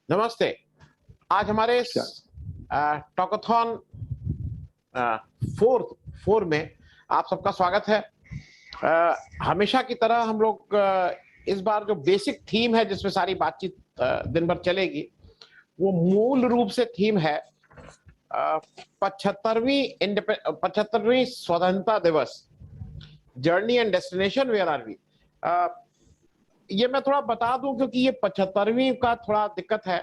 नमस्ते। आज हमारे क्या? टॉकाथॉन फोर्थ फोर में आप सबका स्वागत है। हमेशा की तरह हम लोग इस बार जो बेसिक थीम है जिसमें सारी बातचीत दिन भर चलेगी, वो मूल रूप से थीम है 75वीं स्वतंत्रता दिवस, journey and destination where are we. ये मैं थोड़ा बता दूं क्योंकि ये 75वीं का थोड़ा दिक्कत है।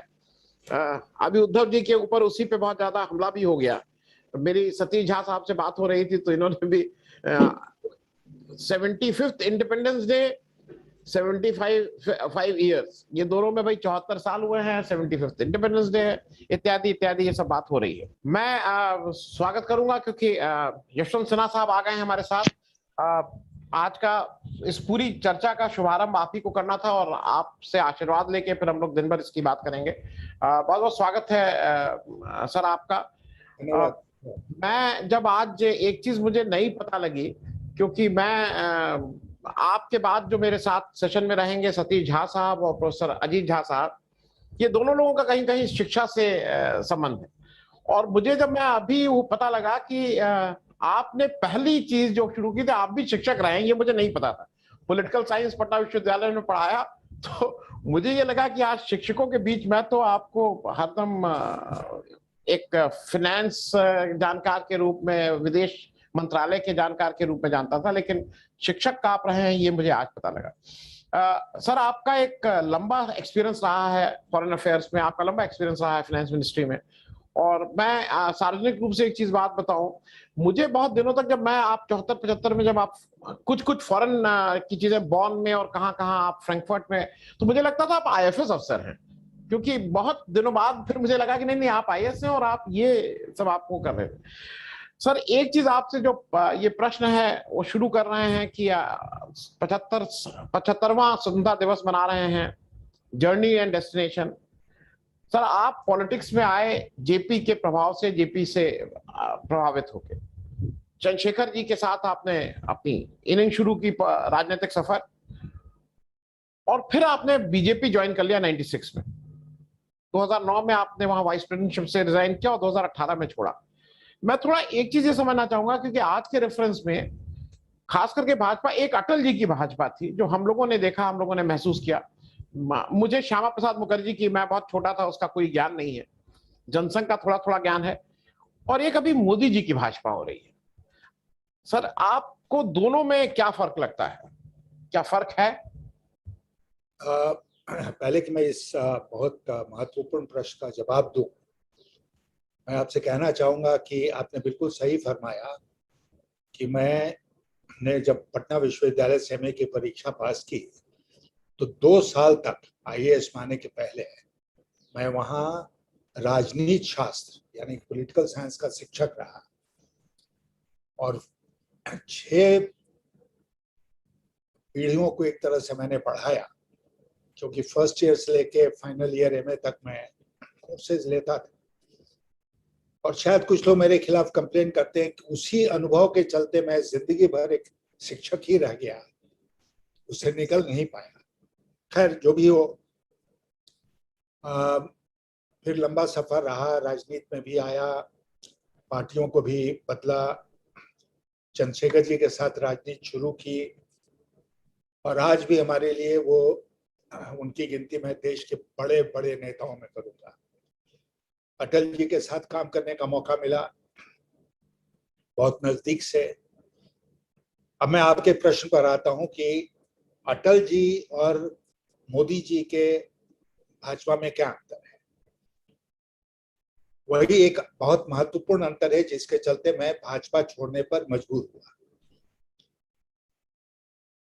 अभी उद्धव जी के ऊपर उसी पे बहुत ज्यादा हमला भी हो गया। मेरी सतीश झा साहब से बात हो रही थी तो इन्होंने भी 75th इंडिपेंडेंस डे, 75 ईयर्स, ये दोनों में भाई 74 साल हुए हैं, 75th इंडिपेंडेंस डे है, इत्यादि इत्यादि ये सब बात हो रही है। मैं स्वागत करूंगा क्योंकि यशवंत सिन्हा साहब आ गए हैं हमारे साथ। आज का इस पूरी चर्चा का शुभारंभ आप ही को करना था और आपसे आशीर्वाद लेके फिर हम लोग दिन भर इसकी बात करेंगे। बहुत बहुत स्वागत है सर आपका। धन्यवाद। मैं जब आज एक चीज मुझे नहीं पता लगी, क्योंकि मैं आपके बाद जो मेरे साथ सेशन में रहेंगे सतीश झा साहब और प्रोफेसर अजीत झा साहब, ये दोनों लोगों का कहीं कहीं शिक्षा से संबंध है। और मुझे जब मैं अभी वो पता लगा कि आपने पहली चीज जो शुरू की थी, आप भी शिक्षक रहे हैं, ये मुझे नहीं पता था। पॉलिटिकल साइंस पटना विश्वविद्यालय में पढ़ाया, तो मुझे ये लगा कि आज शिक्षकों के बीच मैं तो आपको हरदम एक फाइनेंस जानकार के रूप में, विदेश मंत्रालय के जानकार के रूप में जानता था, लेकिन शिक्षक का आप रहे हैं ये मुझे आज पता लगा। सर आपका एक लंबा एक्सपीरियंस रहा है फॉरेन अफेयर्स में, आपका लंबा एक्सपीरियंस रहा है फाइनेंस मिनिस्ट्री में। और मैं सार्वजनिक रूप से एक चीज बात बताऊं, मुझे बहुत दिनों तक, जब मैं आप 74-75 में जब आप कुछ कुछ फॉरेन की चीजें बॉन में और कहाँ कहाँ आप फ्रैंकफर्ट में, तो मुझे लगता था आप आईएफएस अफसर हैं। क्योंकि बहुत दिनों बाद फिर मुझे लगा कि नहीं नहीं आप आईएएस हैं और आप ये सब आपको कर रहे थे। सर एक चीज आपसे जो ये प्रश्न है वो शुरू कर रहे हैं कि 75वां स्वतंत्रता दिवस मना रहे हैं, जर्नी एंड डेस्टिनेशन। सर आप पॉलिटिक्स में आए जेपी के प्रभाव से, जेपी से प्रभावित होकर, चंद्रशेखर जी के साथ आपने अपनी इनिंग शुरू की राजनीतिक सफर, और फिर आपने बीजेपी ज्वाइन कर लिया 96 में। 2009 में आपने वहां वाइस प्रेसिडेंटशिप से रिजाइन किया और 2018 में छोड़ा। मैं थोड़ा एक चीज ये समझना चाहूंगा, क्योंकि आज के रेफरेंस में खास करके भाजपा एक अटल जी की भाजपा थी जो हम लोगों ने देखा, हम लोगों ने महसूस किया। मुझे श्यामा प्रसाद मुखर्जी की, मैं बहुत छोटा था, उसका कोई ज्ञान नहीं है, जनसंघ का थोड़ा थोड़ा ज्ञान है। और एक अभी मोदी जी की भाजपा हो रही है। सर आपको दोनों में क्या फर्क लगता है, क्या फर्क है? पहले कि मैं इस बहुत महत्वपूर्ण प्रश्न का जवाब दूं, मैं आपसे कहना चाहूंगा कि आपने बिल्कुल सही फरमाया कि मैंने जब पटना विश्वविद्यालय से एमए की परीक्षा पास की तो 2 साल तक आईएएस माने के पहले मैं वहाँ राजनीति शास्त्र यानी पॉलिटिकल साइंस का शिक्षक रहा और 6 पीढ़ियों को एक तरह से मैंने पढ़ाया, क्योंकि फर्स्ट ईयर से लेके फाइनल ईयर एमए तक मैं कोर्सेज लेता था। और शायद कुछ लोग मेरे खिलाफ कंप्लेन करते हैं कि उसी अनुभव के चलते मैं जिंदगी भर एक शिक्षक ही रह गया, उससे निकल नहीं पाया। खैर जो भी हो, फिर लंबा सफर रहा, राजनीति में भी आया, पार्टियों को भी बदला, चंद्रशेखर जी के साथ राजनीति शुरू की और आज भी हमारे लिए वो उनकी गिनती मैं देश के बड़े बड़े नेताओं में करूंगा। अटल जी के साथ काम करने का मौका मिला बहुत नजदीक से। अब मैं आपके प्रश्न पर आता हूं कि अटल जी और मोदी जी के भाजपा में क्या अंतर है। वही एक बहुत महत्वपूर्ण अंतर है जिसके चलते मैं भाजपा छोड़ने पर मजबूर हुआ।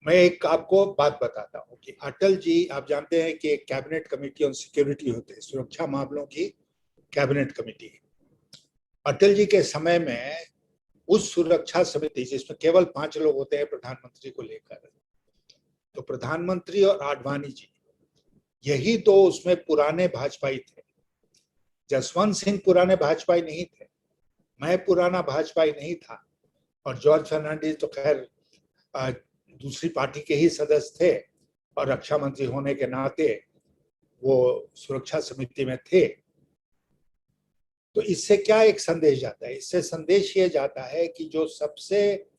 मैं एक आपको बात बताता हूं कि अटल जी, आप जानते हैं कि एक कैबिनेट कमेटी ऑन सिक्योरिटी होते हैं, सुरक्षा मामलों की कैबिनेट कमेटी। अटल जी के समय में उस सुरक्षा समिति जिसमें केवल 5 लोग होते हैं प्रधानमंत्री को लेकर, तो प्रधानमंत्री और आडवाणी जी, यही तो उसमें पुराने भाजपाई थे। जसवंत सिंह पुराने भाजपाई नहीं थे, मैं पुराना भाजपाई नहीं था, और जॉर्ज फर्नांडिस तो खैर दूसरी पार्टी के ही सदस्य थे और रक्षा मंत्री होने के नाते वो सुरक्षा समिति में थे। तो इससे क्या एक संदेश जाता है? इससे संदेश ये जाता है कि जो सबसे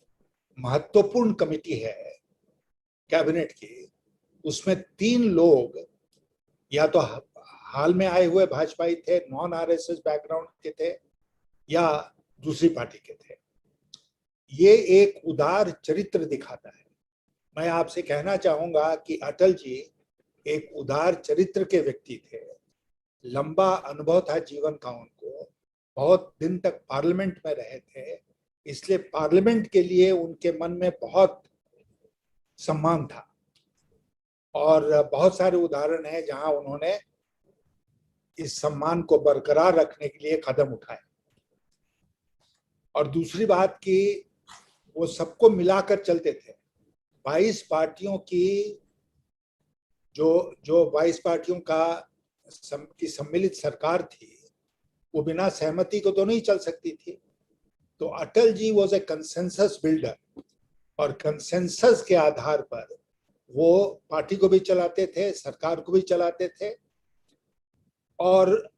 महत्वपूर्ण कमेटी है कैबिनेट की, उसमें 3 लोग या तो हाल में आए हुए भाजपाई थे, नॉन आरएसएस बैकग्राउंड के थे, या दूसरी पार्टी के थे। ये एक उदार चरित्र दिखाता है। मैं आपसे कहना चाहूंगा कि अटल जी एक उदार चरित्र के व्यक्ति थे। लंबा अनुभव था जीवन का उनको, बहुत दिन तक पार्लियामेंट में रहे थे, इसलिए पार्लियामेंट के लिए उनके मन में बहुत सम्मान था। और बहुत सारे उदाहरण हैं जहां उन्होंने इस सम्मान को बरकरार रखने के लिए कदम उठाए। और दूसरी बात कि वो सबको मिलाकर चलते थे। 22 पार्टियों की जो 22 पार्टियों की सम्मिलित सरकार थी, वो बिना सहमति को तो नहीं चल सकती थी। तो Atal ji was a consensus builder, और कंसेंसस के आधार पर वो पार्टी को भी चलाते थे, सरकार को भी चलाते थे। और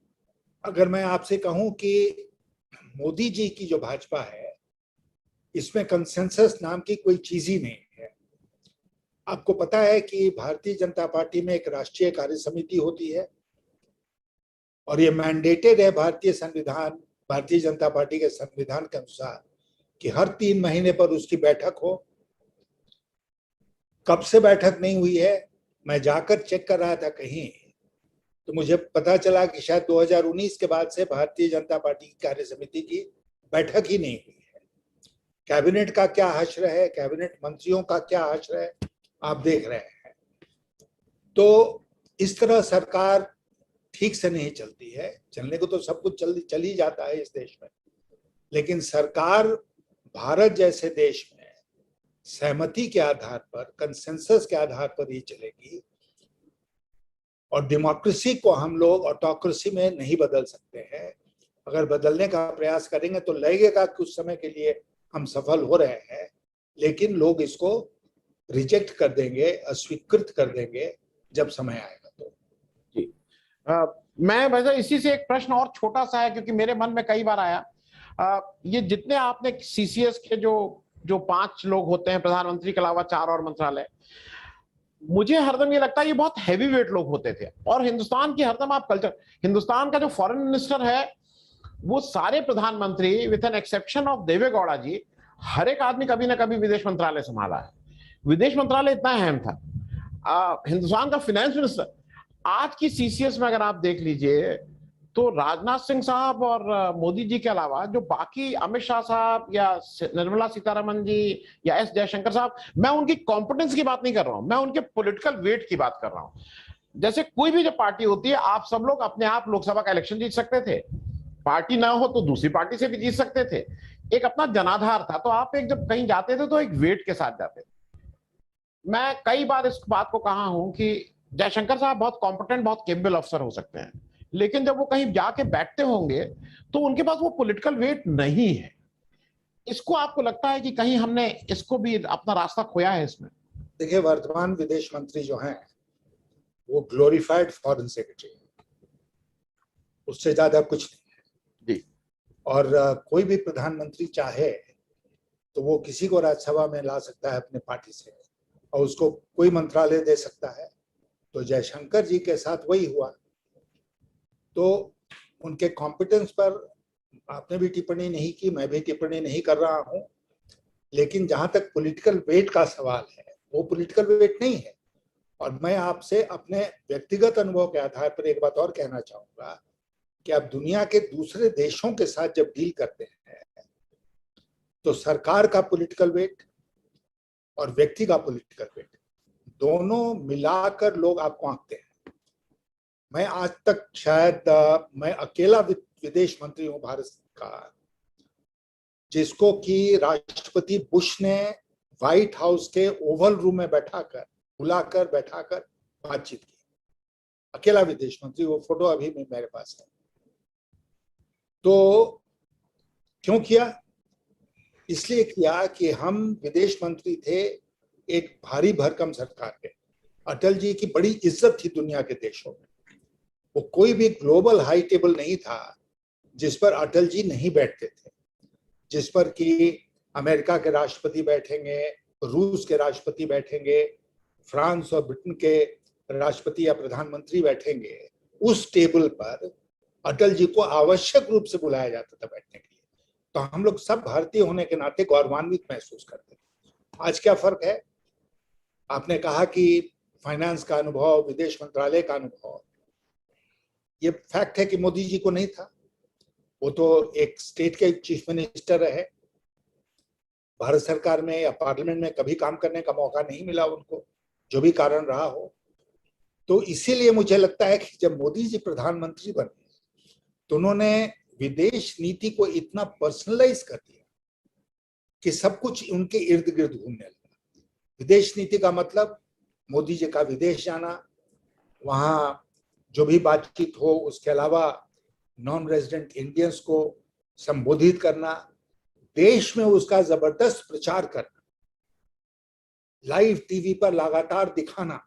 अगर मैं आपसे कहूं कि मोदी जी की जो भाजपा है, इसमें कंसेंसस नाम की कोई चीज ही नहीं है। आपको पता है कि भारतीय जनता पार्टी में एक राष्ट्रीय कार्य समिति होती है, और ये मैंडेटेड है भारतीय जनता पार्टी के संविधान के अनुसार कि हर 3 महीने पर उसकी बैठक हो। कब से बैठक नहीं हुई है, मैं जाकर चेक कर रहा था कहीं, तो मुझे पता चला कि शायद 2019 के बाद से भारतीय जनता पार्टी की कार्य समिति की बैठक ही नहीं हुई है। कैबिनेट का क्या हश्र है, कैबिनेट मंत्रियों का क्या हश्र है, आप देख रहे हैं। तो इस तरह सरकार ठीक से नहीं चलती है। चलने को तो सब कुछ चल ही जाता है इस देश में, लेकिन सरकार भारत जैसे देश में सहमति के आधार पर, कंसेंसस के आधार पर ही चलेगी। और डेमोक्रेसी को हम लोग ऑटोक्रेसी में नहीं बदल सकते हैं। अगर बदलने का प्रयास करेंगे तो लगेगा कि कुछ समय के लिए हम सफल हो रहे हैं, लेकिन लोग इसको रिजेक्ट कर देंगे, अस्वीकृत कर देंगे जब समय आएगा। तो जी, मैं वैसे इसी से एक प्रश्न और छोटा सा है, क्योंकि मेरे मन में कई बार आया, ये जितने आपने सीसीएस के जो 5 लोग होते हैं, प्रधानमंत्री के अलावा 4 और मंत्रालय, मुझे हरदम ये लगता है ये बहुत हैवी वेट लोग होते थे। और हिंदुस्तान की हरदम आप कल्चर, हिंदुस्तान का जो फॉरेन मिनिस्टर है, वो सारे प्रधानमंत्री विद एन एक्सेप्शन ऑफ देवे गौड़ा जी, हर एक आदमी कभी ना कभी विदेश मंत्रालय संभाला है। विदेश मंत्रालय इतना अहम था। हिंदुस्तान का फाइनेंस मिनिस्टर, आज की सीसीएस में अगर आप देख लीजिए तो राजनाथ सिंह साहब और मोदी जी के अलावा जो बाकी अमित शाह साहब या निर्मला सीतारमण जी या एस जयशंकर साहब, मैं उनकी कॉम्पिटेंस की बात नहीं कर रहा हूं, मैं उनके पॉलिटिकल वेट की बात कर रहा हूं। जैसे कोई भी जो पार्टी होती है, आप सब लोग अपने आप लोकसभा का इलेक्शन जीत सकते थे, पार्टी ना हो तो दूसरी पार्टी से भी जीत सकते थे, एक अपना जनाधार था। तो आप एक जब कहीं जाते थे तो एक वेट के साथ जाते थे। मैं कई बार इस बात को कहा हूं कि जयशंकर साहब बहुत कॉम्पिटेंट, बहुत केपेबल अफसर हो सकते हैं, लेकिन जब वो कहीं जाके बैठते होंगे तो उनके पास वो पॉलिटिकल वेट नहीं है। इसको आपको लगता है कि कहीं हमने इसको भी अपना रास्ता खोया है इसमें? देखिए, वर्तमान विदेश मंत्री जो हैं वो ग्लोरीफाइड फॉरेन सेक्रेटरी, उससे ज्यादा कुछ नहीं है जी। और कोई भी प्रधानमंत्री चाहे तो वो किसी को राज्यसभा में ला सकता है अपने पार्टी से, और उसको कोई मंत्रालय दे सकता है। तो जयशंकर जी के साथ वही हुआ। तो उनके कॉम्पिटेंस पर आपने भी टिप्पणी नहीं की, मैं भी टिप्पणी नहीं कर रहा हूं, लेकिन जहां तक पॉलिटिकल वेट का सवाल है, वो पॉलिटिकल वेट नहीं है। और मैं आपसे अपने व्यक्तिगत अनुभव के आधार पर एक बात और कहना चाहूंगा कि आप दुनिया के दूसरे देशों के साथ जब डील करते हैं तो सरकार का पॉलिटिकल वेट और व्यक्ति का पॉलिटिकल वेट, दोनों मिलाकर लोग आपको आंकते हैं। मैं आज तक शायद मैं अकेला विदेश मंत्री हूं भारत का जिसको कि राष्ट्रपति बुश ने व्हाइट हाउस के ओवल रूम में बुलाकर बैठाकर बातचीत की। अकेला विदेश मंत्री, वो फोटो अभी भी मेरे पास है। तो क्यों किया? इसलिए किया कि हम विदेश मंत्री थे एक भारी भरकम सरकार के। अटल जी की बड़ी इज्जत थी दुनिया के देशों में, वो कोई भी ग्लोबल हाई टेबल नहीं था जिस पर अटल जी नहीं बैठते थे, जिस पर कि अमेरिका के राष्ट्रपति बैठेंगे, रूस के राष्ट्रपति बैठेंगे, फ्रांस और ब्रिटेन के राष्ट्रपति या प्रधानमंत्री बैठेंगे। उस टेबल पर अटल जी को आवश्यक रूप से बुलाया जाता था बैठने के लिए। तो हम लोग सब भारतीय होने के नाते गौरवान्वित महसूस करते हैं। आज क्या फर्क है? आपने कहा कि फाइनेंस का अनुभव, विदेश मंत्रालय का अनुभव, ये फैक्ट है कि मोदी जी को नहीं था। वो तो एक स्टेट के चीफ मिनिस्टर रहे, भारत सरकार में या पार्लियामेंट में कभी काम करने का मौका नहीं मिला उनको, जो भी कारण रहा हो। तो इसीलिए मुझे लगता है कि जब मोदी जी प्रधानमंत्री बने तो उन्होंने विदेश नीति को इतना पर्सनलाइज कर दिया कि सब कुछ उनके इर्द गिर्द घूमने लगा। विदेश नीति का मतलब मोदी जी का विदेश जाना, वहां जो भी बातचीत हो, उसके अलावा नॉन रेजिडेंट इंडियंस को संबोधित करना, देश में उसका जबरदस्त प्रचार करना, लाइव टीवी पर लगातार दिखाना।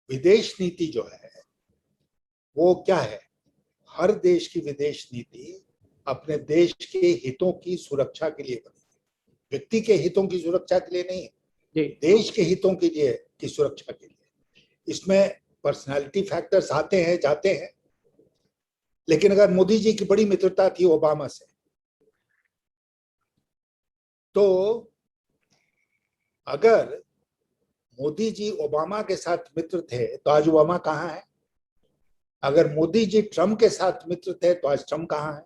विदेश नीति जो है वो क्या है? हर देश की विदेश नीति अपने देश के हितों की सुरक्षा के लिए बनी है, व्यक्ति के हितों की सुरक्षा के लिए नहीं, देश के हितों के लिए की सुरक्षा के लिए। इसमें पर्सनालिटी फैक्टर्स आते हैं जाते हैं, लेकिन अगर मोदी जी की बड़ी मित्रता थी ओबामा से, तो अगर मोदी जी ओबामा के साथ मित्र थे तो आज ओबामा कहाँ है? अगर मोदी जी ट्रम्प के साथ मित्र थे तो आज ट्रम्प कहाँ है?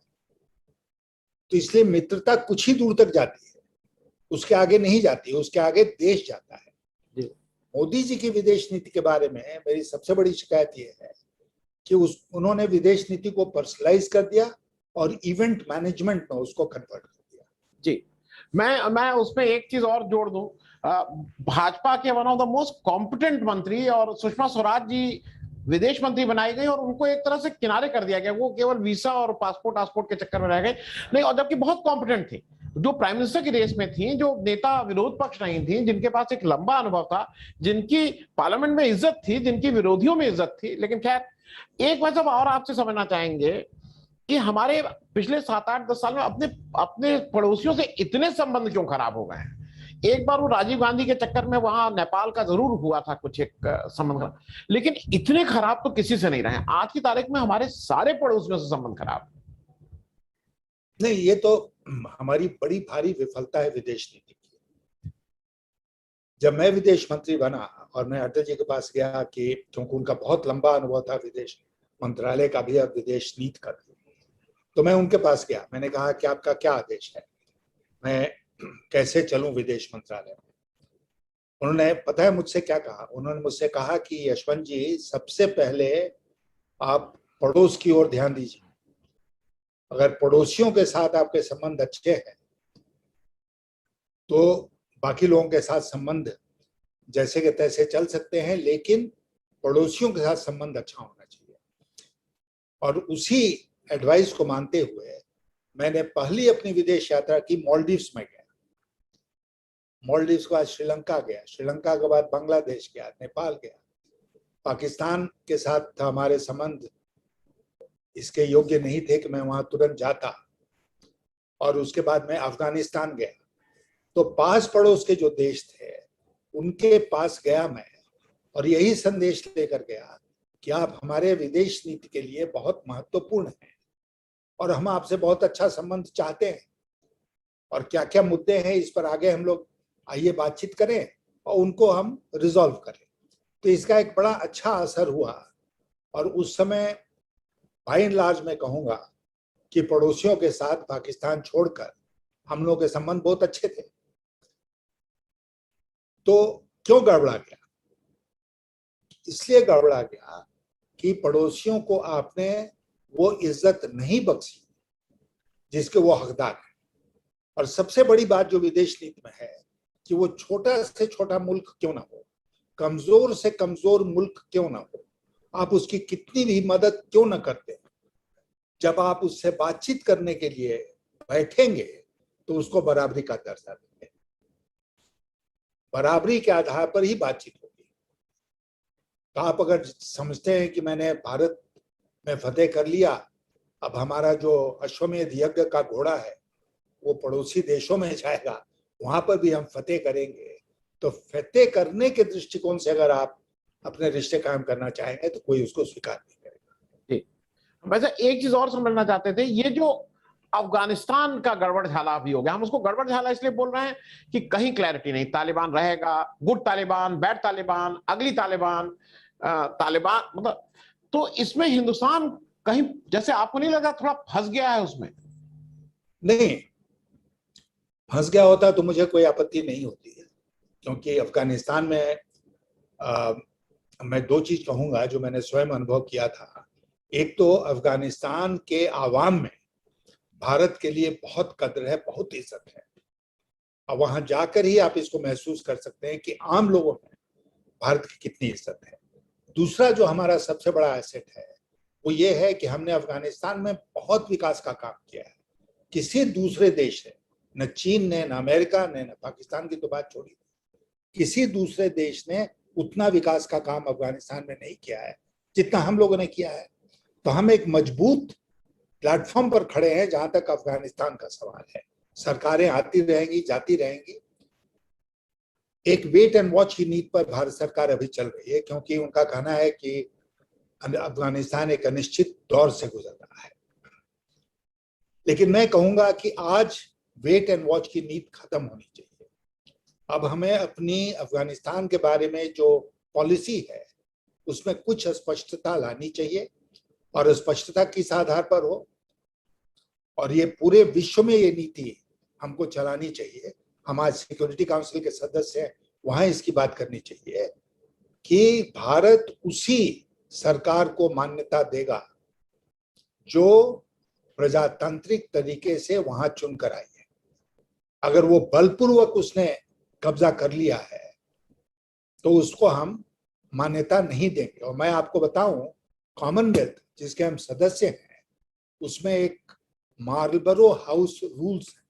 तो इसलिए मित्रता कुछ ही दूर तक जाती है, उसके आगे नहीं जाती, उसके आगे देश जाता है। मोदी जी की विदेश नीति के बारे में मेरी सबसे बड़ी शिकायत यह है कि उन्होंने विदेश नीति को पर्सनलाइज कर दिया और इवेंट मैनेजमेंट में उसको कन्वर्ट कर दिया। जी, मैं उसमें एक चीज और जोड़ दूं। भाजपा के one of the most competent मंत्री और सुषमा स्वराज जी विदेश मंत्री बनाई गई और उनको एक तरह से किनारे कर दिया गया। वो केवल वीसा और पासपोर्ट के चक्कर में रह गए नहीं, और जबकि बहुत कॉम्पिटेंट थी, जो प्राइम मिनिस्टर की रेस में थी, जो नेता विरोध पक्ष नहीं थी, जिनके पास एक लंबा अनुभव था, जिनकी पार्लियामेंट में इज्जत थी, जिनकी विरोधियों में इज्जत थी। लेकिन खैर, एक बात जब और आपसे समझना चाहेंगे कि हमारे पिछले 7-8-10 साल में अपने अपने पड़ोसियों से इतने संबंध क्यों खराब हो गए हैं। एक बार वो राजीव गांधी के चक्कर में वहां नेपाल का जरूर हुआ था कुछ एक संबंध खराब, लेकिन इतने खराब तो किसी से नहीं रहे। आज की तारीख में हमारे सारे पड़ोसियों से संबंध खराब। नहीं, ये तो हमारी बड़ी भारी विफलता है विदेश नीति की। जब मैं विदेश मंत्री बना और मैं अटल जी के पास गया, कि क्योंकि उनका बहुत लंबा अनुभव था विदेश मंत्रालय का भी और विदेश नीति का भी, तो मैं उनके पास गया। मैंने कहा कि आपका क्या आदेश है, मैं कैसे चलूं विदेश मंत्रालय में। उन्होंने पता है मुझसे क्या कहा? उन्होंने मुझसे कहा कि यशवंत जी, सबसे पहले आप पड़ोस की ओर ध्यान दीजिए। अगर पड़ोसियों के साथ आपके संबंध अच्छे हैं तो बाकी लोगों के साथ संबंध जैसे के तैसे चल सकते हैं, लेकिन पड़ोसियों के साथ संबंध अच्छा होना चाहिए। और उसी एडवाइस को मानते हुए मैंने पहली अपनी विदेश यात्रा की मालदीव्स में गया। मालदीव्स के बाद श्रीलंका गया, श्रीलंका के बाद बांग्लादेश गया, नेपाल गया। पाकिस्तान के साथ हमारे संबंध इसके योग्य नहीं थे कि मैं वहां तुरंत जाता, और उसके बाद मैं अफगानिस्तान गया। तो पास पड़ोस के जो देश थे उनके पास गया मैं, और यही संदेश लेकर गया कि आप हमारे विदेश नीति के लिए बहुत महत्वपूर्ण हैं और हम आपसे बहुत अच्छा संबंध चाहते हैं, और क्या क्या मुद्दे हैं इस पर आगे हम लोग आइए बातचीत करें और उनको हम रिजॉल्व करें। तो इसका एक बड़ा अच्छा असर हुआ, और उस समय बाय एंड लार्ज मैं कहूंगा कि पड़ोसियों के साथ पाकिस्तान छोड़कर हम लोगों के संबंध बहुत अच्छे थे। तो क्यों गड़बड़ा गया? इसलिए गड़बड़ा गया कि पड़ोसियों को आपने वो इज्जत नहीं बख्शी जिसके वो हकदार है। और सबसे बड़ी बात जो विदेश नीति में है कि वो छोटा से छोटा मुल्क क्यों ना हो, कमजोर से कमजोर मुल्क क्यों ना हो, आप उसकी कितनी भी मदद क्यों ना करते, जब आप उससे बातचीत करने के लिए बैठेंगे तो उसको बराबरी का दर्जा देंगे। बराबरी के आधार पर ही बातचीत होगी। तो आप अगर समझते हैं कि मैंने भारत में फतेह कर लिया, अब हमारा जो अश्वमेध यज्ञ का घोड़ा है वो पड़ोसी देशों में जाएगा, वहां पर भी हम फतेह करेंगे, तो फतेह करने के दृष्टिकोण से अगर आप अपने रिश्ते कायम करना चाहेंगे तो कोई उसको स्वीकार नहीं करेगा। जी। वैसे एक चीज और समझना चाहते थे, ये जो अफगानिस्तान का गड़बड़ झाला भी हो गया, हम उसको गड़बड़ झाला इसलिए बोल रहे हैं कि कहीं क्लैरिटी नहीं, तालिबान रहेगा, गुड तालिबान, बैड तालिबान, अगली तालिबान, तालिबान, मतलब तो इसमें हिंदुस्तान कहीं, जैसे आपको नहीं लगा थोड़ा फंस गया है उसमें? नहीं, फंस गया होता तो मुझे कोई आपत्ति नहीं होती है, क्योंकि अफगानिस्तान में मैं दो चीज कहूंगा जो मैंने स्वयं अनुभव किया था। एक तो अफगानिस्तान के आवाम में भारत के लिए बहुत कद्र है, बहुत इज्जत है, और वहां जाकर ही आप इसको महसूस कर सकते हैं कि आम लोगों में भारत की कितनी इज्जत है। दूसरा जो हमारा सबसे बड़ा एसेट है वो ये है कि हमने अफगानिस्तान में बहुत विकास का काम किया है। किसी दूसरे देश ने, न चीन ने, न अमेरिका ने, न पाकिस्तान की तो बात छोड़ी, किसी दूसरे देश ने उतना विकास का काम अफगानिस्तान में नहीं किया है जितना हम लोगों ने किया है। तो हम एक मजबूत प्लेटफॉर्म पर खड़े हैं जहां तक अफगानिस्तान का सवाल है। सरकारें आती रहेंगी, जाती रहेंगी। एक वेट एंड वॉच की नीति पर भारत सरकार अभी चल रही है, क्योंकि उनका कहना है कि अफगानिस्तान एक अनिश्चित दौर से गुजर रहा है। लेकिन मैं कहूंगा कि आज वेट एंड वॉच की नीति खत्म होनी चाहिए। अब हमें अपनी अफगानिस्तान के बारे में जो पॉलिसी है उसमें कुछ स्पष्टता लानी चाहिए, और स्पष्टता किस आधार पर हो, और ये पूरे विश्व में ये नीति हमको चलानी चाहिए। हम आज सिक्योरिटी काउंसिल के सदस्य हैं, वहां इसकी बात करनी चाहिए कि भारत उसी सरकार को मान्यता देगा जो प्रजातांत्रिक तरीके से वहां चुनकर आई है। अगर वो बलपूर्वक उसने कब्जा कर लिया है तो उसको हम मान्यता नहीं देंगे। और मैं आपको बताऊं, कॉमनवेल्थ जिसके हम सदस्य हैं उसमें एक मार्लबरो हाउस रूल्स है,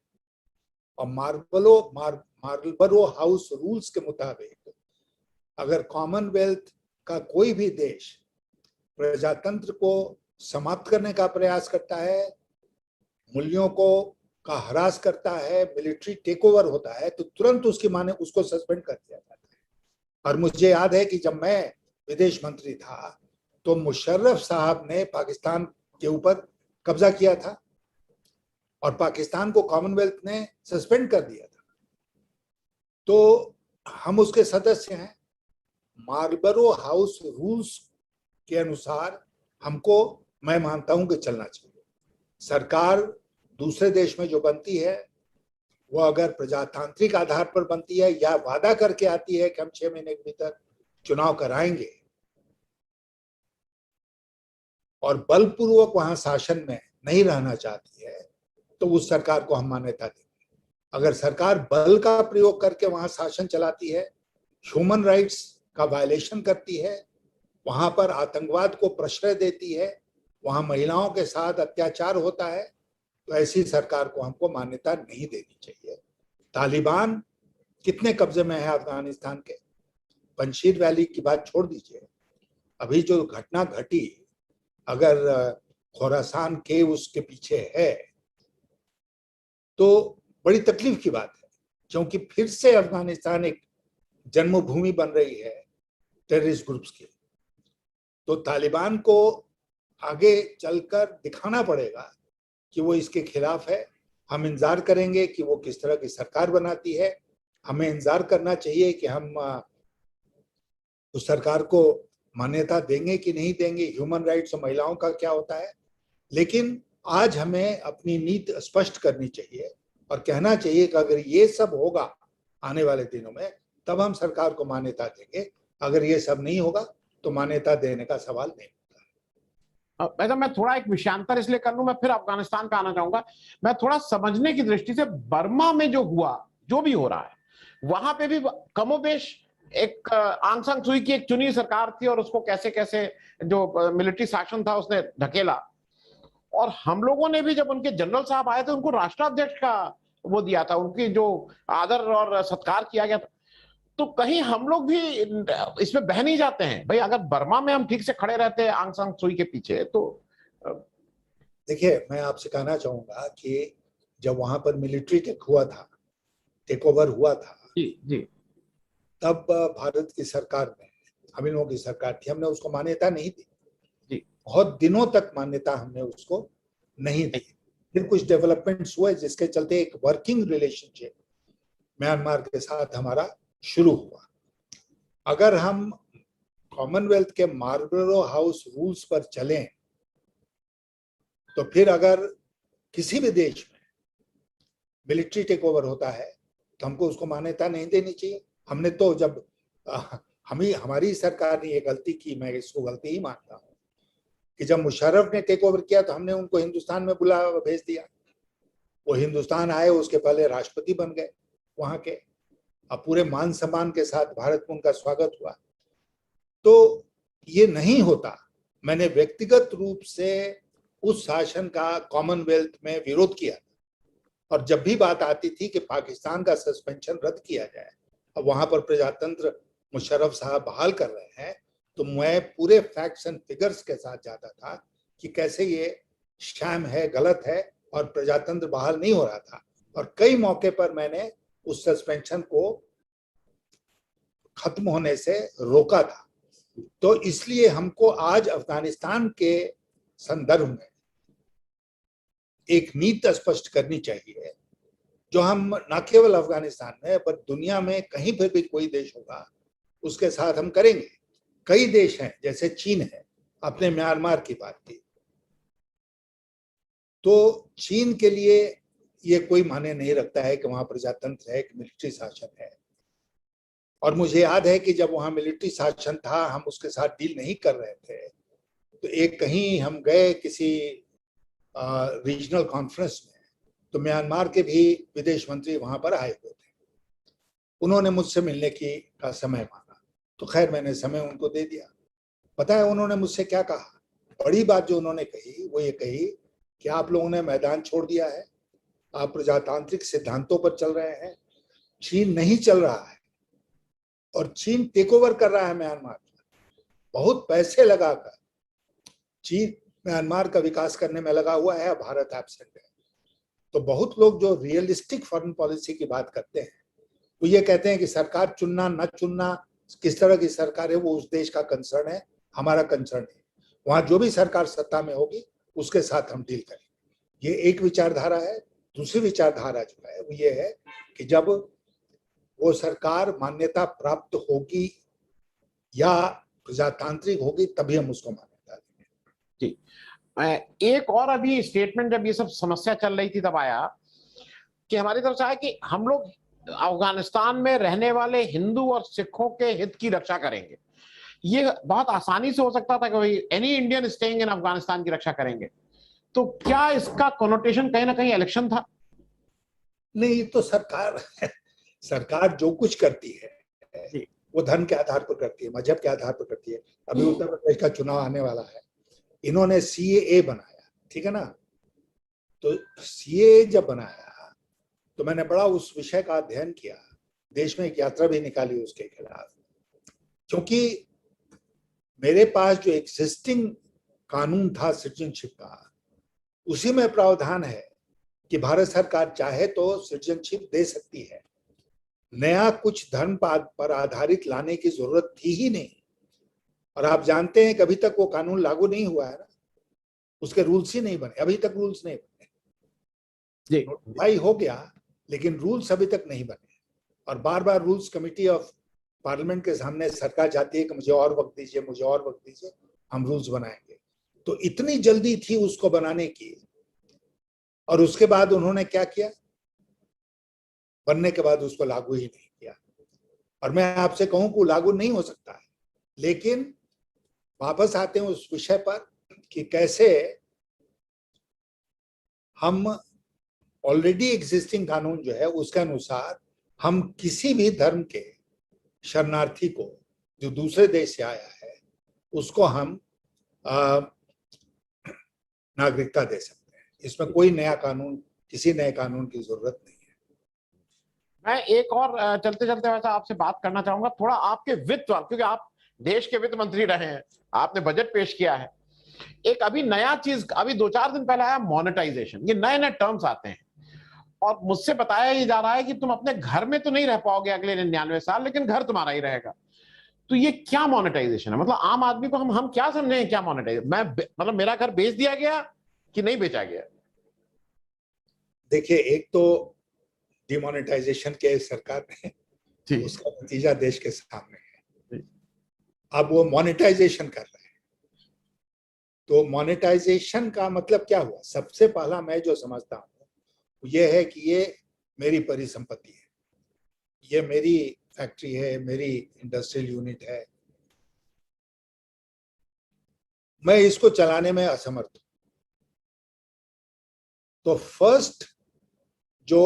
और मार्लबरो हाउस रूल्स के मुताबिक अगर कॉमनवेल्थ का कोई भी देश प्रजातंत्र को समाप्त करने का प्रयास करता है, मूल्यों को का हरास करता है, मिलिट्री टेक ओवर होता है, तो तुरंत उसकी माने उसको सस्पेंड कर दिया जाता है। और मुझे याद है कि जब मैं विदेश मंत्री था तो मुशर्रफ साहब ने पाकिस्तान के ऊपर कब्जा किया था और पाकिस्तान को कॉमनवेल्थ ने सस्पेंड कर दिया था। तो हम उसके सदस्य हैं। मार्लबरो हाउस रूल्स के अनुसार हमको, मैं मानता हूं कि चलना चाहिए। सरकार दूसरे देश में जो बनती है वो अगर प्रजातांत्रिक आधार पर बनती है या वादा करके आती है कि हम 6 महीने के भीतर चुनाव कराएंगे और बलपूर्वक वहां शासन में नहीं रहना चाहती है, तो उस सरकार को हम मान्यता देंगे। अगर सरकार बल का प्रयोग करके वहां शासन चलाती है, ह्यूमन राइट्स का वायलेशन करती है, वहां पर आतंकवाद को प्रश्रय देती है, वहां महिलाओं के साथ अत्याचार होता है, तो ऐसी सरकार को हमको मान्यता नहीं देनी चाहिए। तालिबान कितने कब्जे में है अफगानिस्तान के? पंशीर वैली की बात छोड़ दीजिए, अभी जो घटना घटी, अगर खोरासान के उसके पीछे है तो बड़ी तकलीफ की बात है, क्योंकि फिर से अफगानिस्तान एक जन्मभूमि बन रही है टेररिस्ट ग्रुप्स की। तो तालिबान को आगे चलकर दिखाना पड़ेगा कि वो इसके खिलाफ है। हम इंतजार करेंगे कि वो किस तरह की सरकार बनाती है। हमें इंतजार करना चाहिए कि हम उस सरकार को मान्यता देंगे कि नहीं देंगे, ह्यूमन राइट्स और महिलाओं का क्या होता है। लेकिन आज हमें अपनी नीति स्पष्ट करनी चाहिए और कहना चाहिए कि अगर ये सब होगा आने वाले दिनों में तब हम सरकार को मान्यता देंगे, अगर ये सब नहीं होगा तो मान्यता देने का सवाल नहीं वैसे मैं थोड़ा एक विषयांतर इसलिए कर लूं, मैं फिर अफगानिस्तान का आना चाहूंगा। मैं थोड़ा समझने की दृष्टि से बर्मा में जो हुआ, जो भी हो रहा है, वहां पे भी कमोबेश एक आंग सान सुई की एक चुनी सरकार थी और उसको कैसे कैसे जो मिलिट्री शासन था उसने ढकेला। और हम लोगों ने भी जब उनके जनरल साहब आए थे उनको राष्ट्राध्यक्ष का वो दिया था, उनकी जो आदर और सत्कार किया गया था। तो कहीं हम लोग भी इसमें बह नहीं जाते हैं भाई? अगर बर्मा में हम ठीक से खड़े रहते हैं आंग सान सुई के पीछे तो देखिए, मैं आपसे कहना चाहूंगा कि जब वहां पर मिलिट्री टेक हुआ था, टेक ओवर हुआ था, जी जी तब भारत की सरकार ने, हम इन लोगों की सरकार थी, हमने उसको मान्यता नहीं दी। जी बहुत दिनों तक मान्यता हमने उसको नहीं दी। फिर कुछ डेवलपमेंट्स हुए जिसके चलते एक वर्किंग रिलेशनशिप म्यांमार के साथ हमारा शुरू हुआ। अगर हम कॉमनवेल्थ के मार्लबरो हाउस रूल्स पर चलें, तो फिर अगर किसी भी देश में मिलिट्री टेक ओवर होता है तो हमको उसको मान्यता नहीं देनी चाहिए। हमने तो जब हमारी सरकार ने ये गलती की, मैं इसको गलती ही मानता हूँ, कि जब मुशर्रफ ने टेक ओवर किया तो हमने उनको हिंदुस्तान में बुला भेज दिया। वो हिंदुस्तान आए, उसके पहले राष्ट्रपति बन गए वहां के, अब पूरे मान सम्मान के साथ भारत में उनका स्वागत हुआ। तो ये नहीं होता। मैंने व्यक्तिगत रूप से उस शासन का कॉमनवेल्थ में विरोध किया, और जब भी बात आती थी कि पाकिस्तान का सस्पेंशन रद्द किया जाए, अब वहां पर प्रजातंत्र मुशर्रफ साहब बहाल कर रहे हैं, तो मैं पूरे फैक्ट्स एंड फिगर्स के साथ जाता था कि कैसे ये शैम है, गलत है, और प्रजातंत्र बहाल नहीं हो रहा था। और कई मौके पर मैंने उस सस्पेंशन को खत्म होने से रोका था। तो इसलिए हमको आज अफगानिस्तान के संदर्भ में एक नीति स्पष्ट करनी चाहिए, जो हम न केवल अफगानिस्तान में पर दुनिया में कहीं पर भी कोई देश होगा उसके साथ हम करेंगे। कई देश हैं, जैसे चीन है, आपने म्यांमार की बात की, तो चीन के लिए ये कोई मायने नहीं रखता है कि वहां प्रजातंत्र है कि मिलिट्री शासन है। और मुझे याद है कि जब वहां मिलिट्री शासन था, हम उसके साथ डील नहीं कर रहे थे, तो एक कहीं हम गए किसी रीजनल कॉन्फ्रेंस में, तो म्यांमार के भी विदेश मंत्री वहां पर आए हुए थे। उन्होंने मुझसे मिलने की का समय मांगा, तो खैर मैंने समय उनको दे दिया। पता है उन्होंने मुझसे क्या कहा? बड़ी बात जो उन्होंने कही वो ये कही कि आप लोगों ने मैदान छोड़ दिया है, आप प्रजातांत्रिक सिद्धांतों पर चल रहे हैं, चीन नहीं चल रहा है, और चीन टेक ओवर कर रहा है म्यांमार। बहुत पैसे लगाकर चीन म्यांमार का विकास करने में लगा हुआ है, भारत एब्सेंट है। तो बहुत लोग जो रियलिस्टिक फॉरेन पॉलिसी की बात करते हैं, वो ये कहते हैं कि सरकार चुनना न चुनना, किस तरह की सरकार है, वो उस देश का कंसर्न है, हमारा कंसर्न है। वहां जो भी सरकार सत्ता में होगी उसके साथ हम डील करेंगे। ये एक विचारधारा है। दूसरी विचारधारा जो है वो ये है कि जब वो सरकार मान्यता प्राप्त होगी या प्रजातांत्रिक होगी तभी हम उसको मान्यता देंगे। जी एक और अभी स्टेटमेंट जब ये सब समस्या चल रही थी तब आया कि हमारी तरफ से आया कि हम लोग अफगानिस्तान में रहने वाले हिंदू और सिखों के हित की रक्षा करेंगे। ये बहुत आसानी से हो सकता था कि भाई any Indian staying in Afghanistan की रक्षा करेंगे। तो क्या इसका कोनोटेशन कहीं ना कहीं इलेक्शन था? नहीं तो सरकार जो कुछ करती है जी वो धर्म के आधार पर करती है, मजहब के आधार पर करती है। अभी उत्तर प्रदेश का चुनाव आने वाला है, इन्होंने सीएए बनाया, ठीक है ना? तो सीएए जब बनाया तो मैंने बड़ा उस विषय का अध्ययन किया, देश में एक यात्रा भी निकाली उसके खिलाफ, क्योंकि मेरे पास जो एग्जिस्टिंग कानून था सिटीजनशिप का, उसी में प्रावधान है कि भारत सरकार चाहे तो सिटीजनशिप दे सकती है। नया कुछ धर्म पर आधारित लाने की जरूरत थी ही नहीं। और आप जानते हैं कि अभी तक वो कानून लागू नहीं हुआ है ना, उसके रूल्स ही नहीं बने, अभी तक रूल्स नहीं बने। जी नोटिफाई हो गया लेकिन रूल्स अभी तक नहीं बने। और बार बार रूल्स कमेटी ऑफ पार्लियामेंट के सामने सरकार जाती है कि मुझे और वक्त दीजिए, मुझे और वक्त दीजिए, हम रूल्स बनाएंगे। तो इतनी जल्दी थी उसको बनाने की, और उसके बाद उन्होंने क्या किया? बनने के बाद उसको लागू ही नहीं किया। और मैं आपसे कहूं कि लागू नहीं हो सकता है। लेकिन वापस आते हैं उस विषय पर कि कैसे हम ऑलरेडी एग्जिस्टिंग कानून जो है उसके अनुसार हम किसी भी धर्म के शरणार्थी को जो दूसरे देश से आया है उसको हम नागरिकता दे सकते हैं। इसमें कोई नया कानून, किसी नए कानून की जरूरत नहीं है। मैं एक और चलते चलते वैसा आपसे बात करना चाहूंगा थोड़ा आपके वित्त, क्योंकि आप देश के वित्त मंत्री रहे हैं, आपने बजट पेश किया है। एक अभी नया चीज अभी 2-4 दिन पहले आया, मोनेटाइजेशन। ये नए नए टर्म्स आते हैं और मुझसे बताया ही जा रहा है कि तुम अपने घर में तो नहीं रह पाओगे अगले 99 साल, लेकिन घर तुम्हारा ही रहेगा। तो ये क्या मोनेटाइजेशन है? मतलब आम आदमी को हम क्या समझें क्या मोनेटाइजेशन? मैं मतलब मेरा घर बेच दिया गया कि नहीं बेचा गया? देखिए, एक तो डिमोनेटाइजेशन के सरकार ने, जी उसका नतीजा देश के सामने है। जी। अब वो मोनेटाइजेशन कर रहे हैं। तो मोनेटाइजेशन का मतलब क्या हुआ? सबसे पहला मैं जो समझता हूँ ये है कि ये मेरी परिसंपत्ति है, ये मेरी फैक्ट्री है, मेरी इंडस्ट्रियल यूनिट है, मैं इसको चलाने में असमर्थ हूं। तो फर्स्ट जो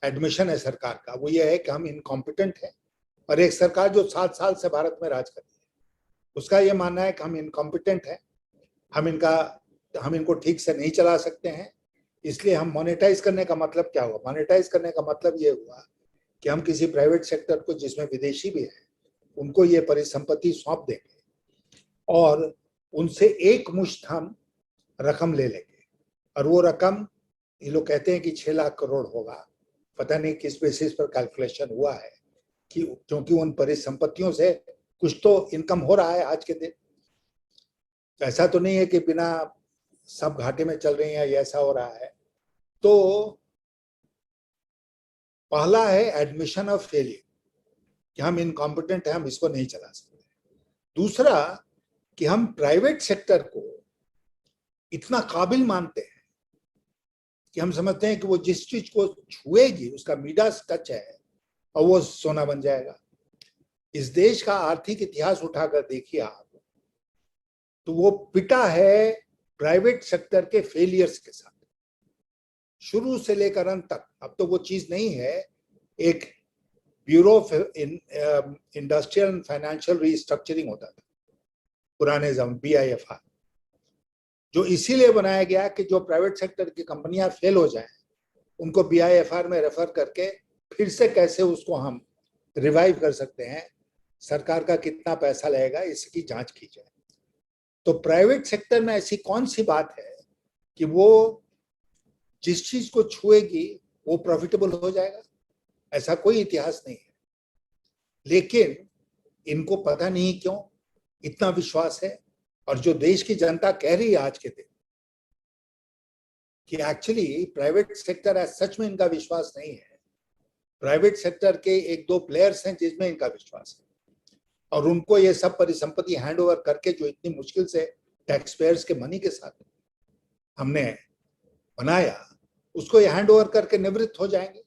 एडमिशन है सरकार का वो ये है कि हम इनकॉम्पिटेंट हैं। और एक सरकार जो 7 साल से भारत में राज कर रही है, उसका ये मानना है कि हम इनकॉम्पिटेंट हैं, हम इनको ठीक से नहीं चला सकते हैं। इसलिए हम मोनेटाइज करने का मतलब क्या हुआ? मोनेटाइज करने का मतलब ये हुआ कि हम किसी प्राइवेट सेक्टर को, जिसमें विदेशी भी है, उनको ये परिसंपत्ति सौंप देंगे और उनसे एक मुश्त हम रकम ले लेंगे। और वो रकम, ये लोग कहते हैं कि 6 लाख करोड़ होगा, पता नहीं किस बेसिस पर कैलकुलेशन हुआ है, कि क्योंकि उन परिसंपत्तियों से कुछ तो इनकम हो रहा है आज के दिन। ऐसा तो नहीं है कि बिना सब घाटे में चल रही हैं या ऐसा हो रहा है। तो पहला है एडमिशन ऑफ फेलियर, कि हम इनकॉम्पिटेंट हैं, हम इसको नहीं चला सकते। दूसरा कि हम प्राइवेट सेक्टर को इतना काबिल मानते हैं कि हम समझते हैं कि वो जिस चीज को छुएगी उसका मीडास टच है और वो सोना बन जाएगा। इस देश का आर्थिक इतिहास उठाकर देखिए आप, तो वो पिटा है प्राइवेट सेक्टर के फेलियर्स के साथ, शुरू से लेकर अंत तक। अब तो वो चीज नहीं है। एक bureau of industrial and financial restructuring होता था पुराने जमाने, BIFR, जो इसीलिए बनाया गया कि जो प्राइवेट सेक्टर की कंपनियां फेल हो जाएं, उनको BIFR में रेफर करके फिर से कैसे उसको हम रिवाइव कर सकते हैं, सरकार का कितना पैसा लगेगा, इसकी जांच की जाए। तो प्राइवेट सेक्टर में ऐसी कौन सी बात है कि वो जिस चीज को छुएगी वो प्रॉफिटेबल हो जाएगा? ऐसा कोई इतिहास नहीं है। लेकिन इनको पता नहीं क्यों इतना विश्वास है। और जो देश की जनता कह रही है आज के दिन कि एक्चुअली प्राइवेट सेक्टर सच में इनका विश्वास नहीं है, प्राइवेट सेक्टर के एक दो प्लेयर्स हैं जिसमें इनका विश्वास है, और उनको ये सब परिसंपत्ति हैंड ओवर करके, जो इतनी मुश्किल से टैक्स पेयर्स के मनी के साथ हमने बनाया, उसको ये हैंड ओवर करके निवृत्त हो जाएंगे।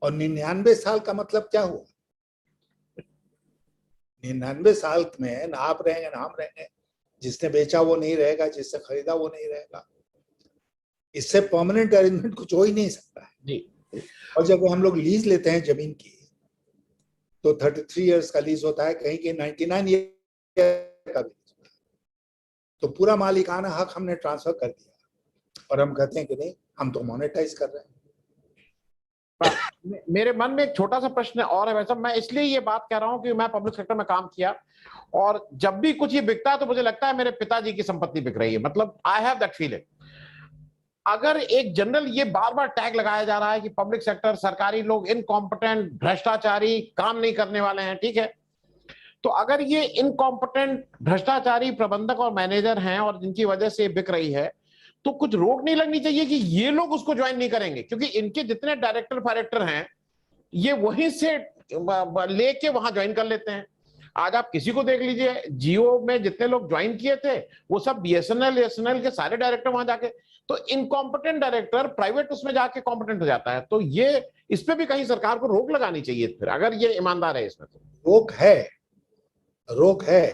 और 99 साल का मतलब क्या हुआ? 99 साल में ना आप रहेंगे ना हम रहेंगे, जिसने बेचा वो नहीं रहेगा, जिससे खरीदा वो नहीं रहेगा। इससे परमानेंट अरेंजमेंट कुछ हो ही नहीं सकता है। जी। और जब हम लोग लीज लेते हैं जमीन की, तो 33 इयर्स का लीज होता है, कहीं के 99 ईयर का भी। तो पूरा मालिकाना हक हमने ट्रांसफर कर दिया और हम कहते हैं कि नहीं, हम तो मोनेटाइज कर रहे हैं। मेरे मन में एक छोटा सा प्रश्न और है वैसा, मैं इसलिए ये बात कह रहा हूं कि मैं पब्लिक सेक्टर में काम किया और जब भी कुछ ये बिकता है तो मुझे लगता है मेरे पिताजी की संपत्ति बिक रही है। मतलब आई हैव दैट फीलिंग। अगर एक जनरल ये बार बार टैग लगाया जा रहा है कि पब्लिक सेक्टर, सरकारी लोग इनकॉम्पिटेंट, भ्रष्टाचारी, काम नहीं करने वाले हैं, ठीक है, तो अगर ये इनकॉम्पिटेंट, भ्रष्टाचारी प्रबंधक और मैनेजर हैं और जिनकी वजह से बिक रही है, तो कुछ रोक नहीं लगनी चाहिए कि ये लोग उसको ज्वाइन नहीं करेंगे? क्योंकि इनके जितने डायरेक्टर फायरेक्टर हैं ये वहीं से लेके वहां ज्वाइन कर लेते हैं। आज आप किसी को देख लीजिए, जियो में जितने लोग ज्वाइन किए थे वो सब BSNL के सारे डायरेक्टर वहां जाके, तो इनकॉम्पिटेंट डायरेक्टर प्राइवेट उसमें जाके कॉम्पिटेंट हो जाता है। तो ये इस पे भी कहीं सरकार को रोक लगानी चाहिए फिर, अगर ये ईमानदार है इसमें तो। रोक है, रोक है,